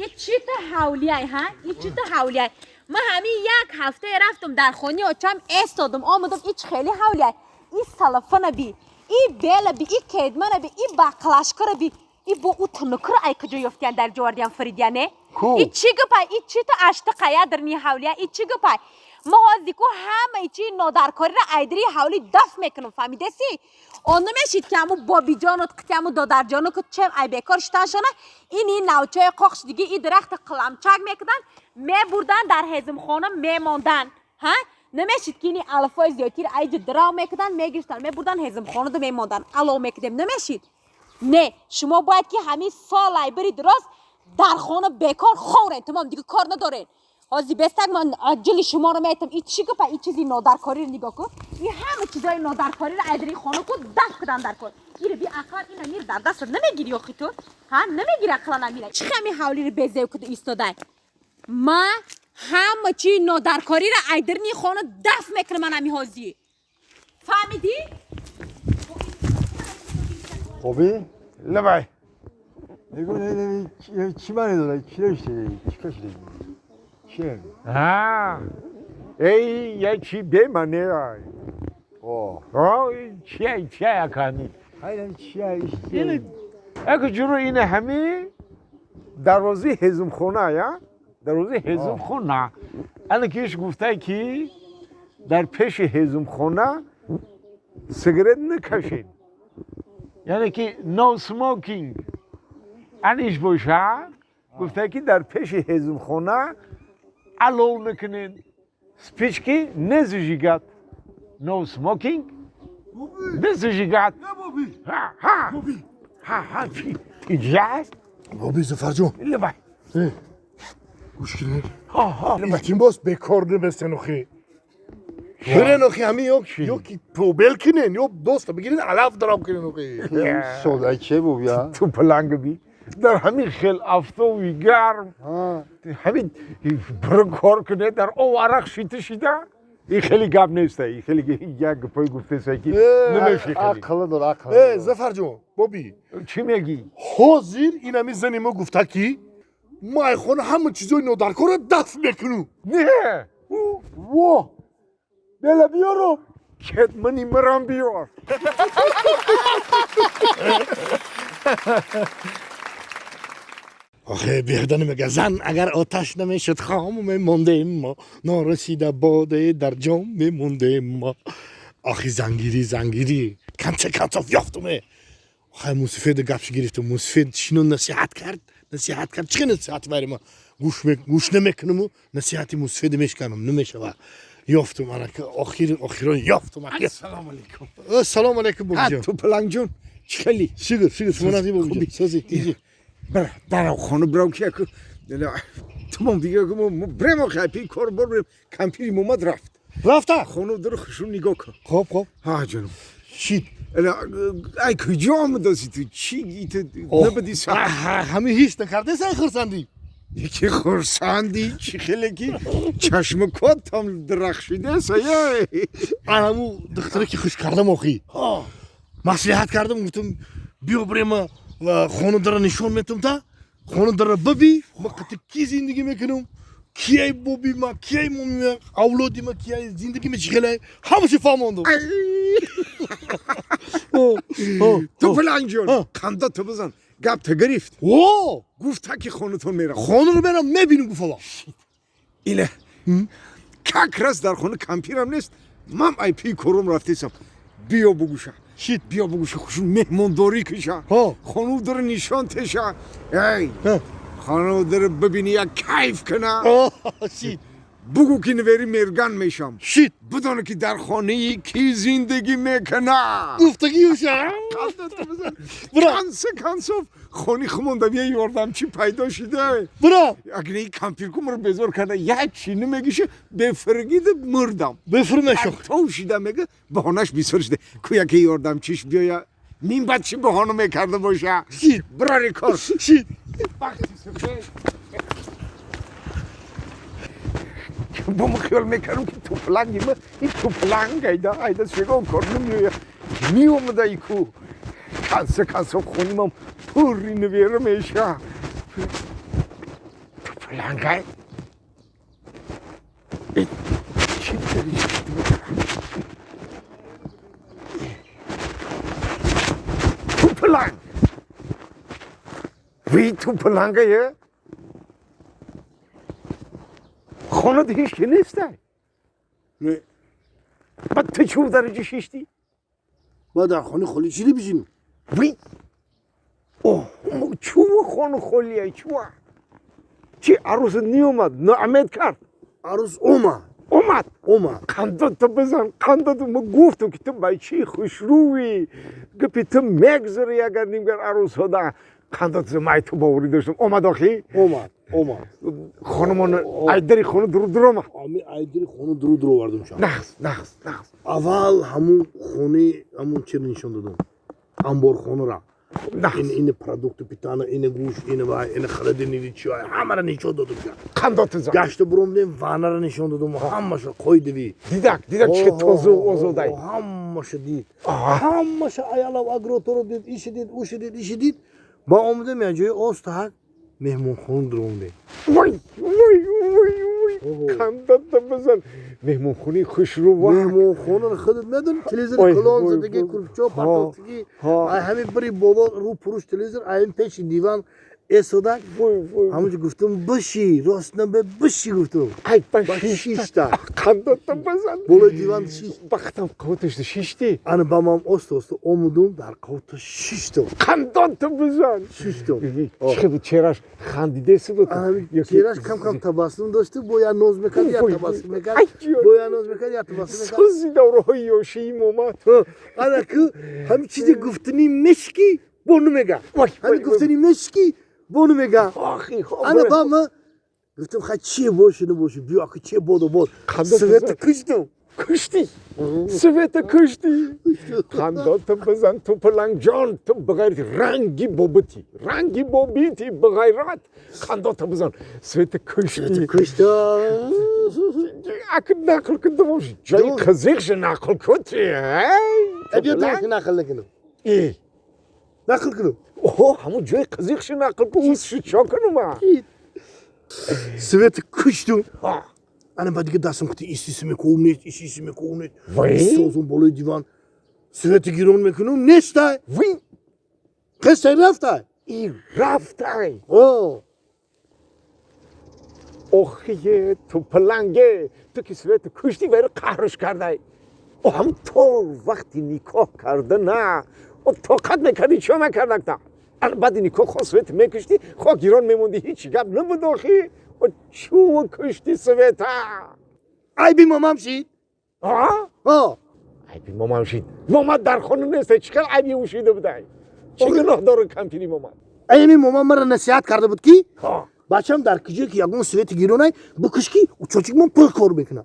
این چی تا حولیه ها؟ این چی تا حولیه؟ من همین یک هفته رفتم در خونی و چم استادم آمدم ایچ خیلی حولیه. این سلفانه بی، این بیل بی، این کدمانه بی، این باقلاشکر بی، این با او تنکر ای کجا یفتیان در جواردیان فریدیانه؟ این چی گپای؟ این چی تا اشت قیا در نی حولیه؟ این چی گپای؟ محاضی کو همه چی نادرکاری را ایدری حولی دف میکنم فهمیده سی؟ اون نمیشید که همون بابی جان و که همون دادر جانو که چه ای بیکارشتن شونه این نوچه قاقش دیگه این درخت قلمچک میکردن می بردن در هزم خانه میماندن ها نمیشید که این الفای زیادی را ایج درام میکردن میگشتن می بردن هزم خانه دو میماندن علاوه میکردیم نمیشید نه شما باید که همین سال ای برید راست در خانه بیکار خورین تمام دیگه کار ندارین آزی بستگ من عجلی شما رو میتم این چی گفت این چیزی نادرکاری رو نگاه کن این همه چیزای نادرکاری رو ادری خانه کو دست کردن در کن این بی عقل اینا میر در دست نمیگیری آخی تو ها نمیگیری عقل نمیره چه خمی حولی رو بزیو کده ایستاده ما همه چی نادرکاری رو ادری خانه دست میکنه من همی حاضی فهمیدی خوبی؟ لبای نگو نه چی معنی داره؟ چی داشته؟ چی کشیده؟ چیه؟ ای چی بمانه اوه چی اکنی hayır çiğ işte این اگه جورو اینه همه دروازه هزم خونه یا دروازه هزم خونه انا کیش گفته که در پیش هزم خونه سیگارت نکشین یعنی که نو سموکینگ انیش باشه گفته که در پیش هزم خونه علو نکنین سپیچ که نزجیگت نو سموکینگ نزجیگت ها چی ایجاز بابی زفرجون لبای گوش کنید لبای این باز بکار نبستن اخی برن اخی همین yok پوبل کنین yok دوست بگیرین علاف درام کنین اخی solda çiğ bu ya تو پلنگ بی در همین خیل افتوی گرم همین برو کار کنه در او عرق شیته شیده این خیلی گپ نیسته این خیلی یک گپای گفته سکی نمیشه خیلی akıllıdır akıllı زفرجون بابی چی میگی؟ حاضر این همی زنیمه گفته کی مای خونه همه چیزای نادرکار رو دفع میکنو نه واه بله بیارم کتمنی مرم بیار آخه بیادن میگه زن اگر آتش نمیشد خام میمونده ما نارسیده باده در جام میمونده ما آخه زنگیری کنچاف یافتمه آخه موسیفید گپش گرفتم موسیفید شنو نصیحت کرد چه نصیحت بری ما گوش نمیکنم و نصیحتی موسیفید میشکنم نمیشه و یافتم انا که آخیران یافتم السلام علیکم بابی جان تو پلنگ جون خیلی شگر شما ندی بابی جان سازی برای خانه برام که تمام دیگه بریم آخه پی کار بریم کمپیری مومد رفته خانه در خشون نگاه کن خب ها جانم شید ای کجا آمده سی تو چی تو نبدی سا همه هیچ نکرده سای خرسندی یکی خرسندی چی خیلی کی چشم کات هم درخشیده سایه همو دختره که خوش کردم آخی مصلحت کردم گفتم بیا بریم و خانه در نشون میتونم تا خانه در ببی ما قطع کی زندگی میکنم کیای بابی ما کیای مامی ما اولادی ما کیای زندگی می چخله همه چی فهموندم تو پلنگ جون خنده تو بزن گپ تا گرفت گفت که خانه تون میرم خانه رو برم میبینم گفت اینه کاکرس در خانه کمپیرم نیست من ای پی کروم رفتیسم بیا بگوشه بیا بگوشه خوشون مهمانداری کشه خانو در نشان تشه ای خانو در ببینی یک کیف کنه بگو که نوری مرگن میشم بدانه که در خانه کی زندگی میکنه گفتگی اوشه کنسوف خانی خموندم یه یاردم چی پیدا شده برا اگر این کمپیر کم رو بزار کرده یک چی نمیگیشه بفرگید مردم بفرمشو تو شیده میگه بهانش بیسر شده که یکی یاردم چیش بیایا نیم بعد چی بهانه میکرده باشه برای کار با من خیال میکردم که تو پلنگی من این تو پلنگ ایده شگاه کار نمیویه می اومده ای کو کنسه خونیم هم پوری نویره میشه پلنگه چی داری تو پلنگ وی تو پلنگه یه خونه ده هیچ که نیسته نه بعد تو چوب درجه شیشتی با در خانه خالی چی بشینیم وی اوه چوب خونه خالیه چوب چی عروس نیومد نعمت کرد عروس اومد قندتو بزن قندتو ما گفتم که تو بای چی خوشروی گپی تو مگذاری اگر نیمگر عروس ها ده قندتو مای تو باوری داشتم اومد آخی اومد خانمان ایدری خانه درو آمد آمی ایدری خانه درو واردم شد نخست اول همون خونه همون چه نشون دادم انبار خانه را این پروداکت پیتانه این گوش این وای این خرید نیدی چی های همه را نشون دادم قندتو زن گشت بروم دیم وانه را نشون دادم همه شا کوی دوی دیدک چه تازه و آزاده همه شا دید همه شا ایالا و اگروتورو دید ایش دید اوش دید ایش دید با آمدم یا جای آستاک مهمون خون دروم دیم وای قندتو بزن مهمون خونی خوشرو و مهمون خونه را خودت نداری تلویزیون کلان زدگی کلپچو پرتاکتگی همین بری بابا رو پروش تلویزیون این پیش دیوان ایستادک همونجا گفتم بشی راست نبه بشی گفتم ای با بشی شیشتا قندتو بزن بالای دیوان شیش بختم قوتش شیشتی انا بامام است اومدم در قوت شیشتا قندتو بزن شیشتا چه بود چهرش خندیده بود چهرش کم تبسم داشته بویا نوز میکرد یا تبسم میکرد بویا نوز میکرد یا تبسم میکرد سوزی دوره های یوشی مومد انا که همین چیزی گفتنی مشکی بونو میگه همین گفتنی مشکی بونو میگه انا بامه گفتم خواهد چیه باشه نباشه بیا که چیه بود سویت کشتم کشتی سویت کشتی قندتو بزن تو پلنگ جان تو بغیر رنگی بوبیتی بغیرت قندتو بزن سویت کشتی کشتم اکر نقل کنده باشی جای قزیقش نقل کنی بیا دوست نقل نکنم نقل کنم همون جای قزیقش نقل کنم چا کنم سویت کشتم انا بعد دیگه دستم کتی ایسیسی میکنید سوزم بالای دیوان سویت گیرون میکنم نیسته وی قصه رفته رفته اوخیه تو پلنگه تو که سویت کشتی بره قهرش کرده هم تو وقتی نکاح کرده نه طاقت میکردی چه میکردک تا بعد نکاح خواه سویت میکشتی خواه گیران میموندی هیچی گپ نبود آخی چون کشتی سویت ای بی مامام شید ای بی مامام شید مامد در خانه نیسته چکر ای بی او شیده بوده چه گناه داره کمپینی مامد ای می مامان مرا نصیحت کرده بود کی بچم در کجا که یگون سویت گیرونای بکش کی او چوچک من پر کار میکنه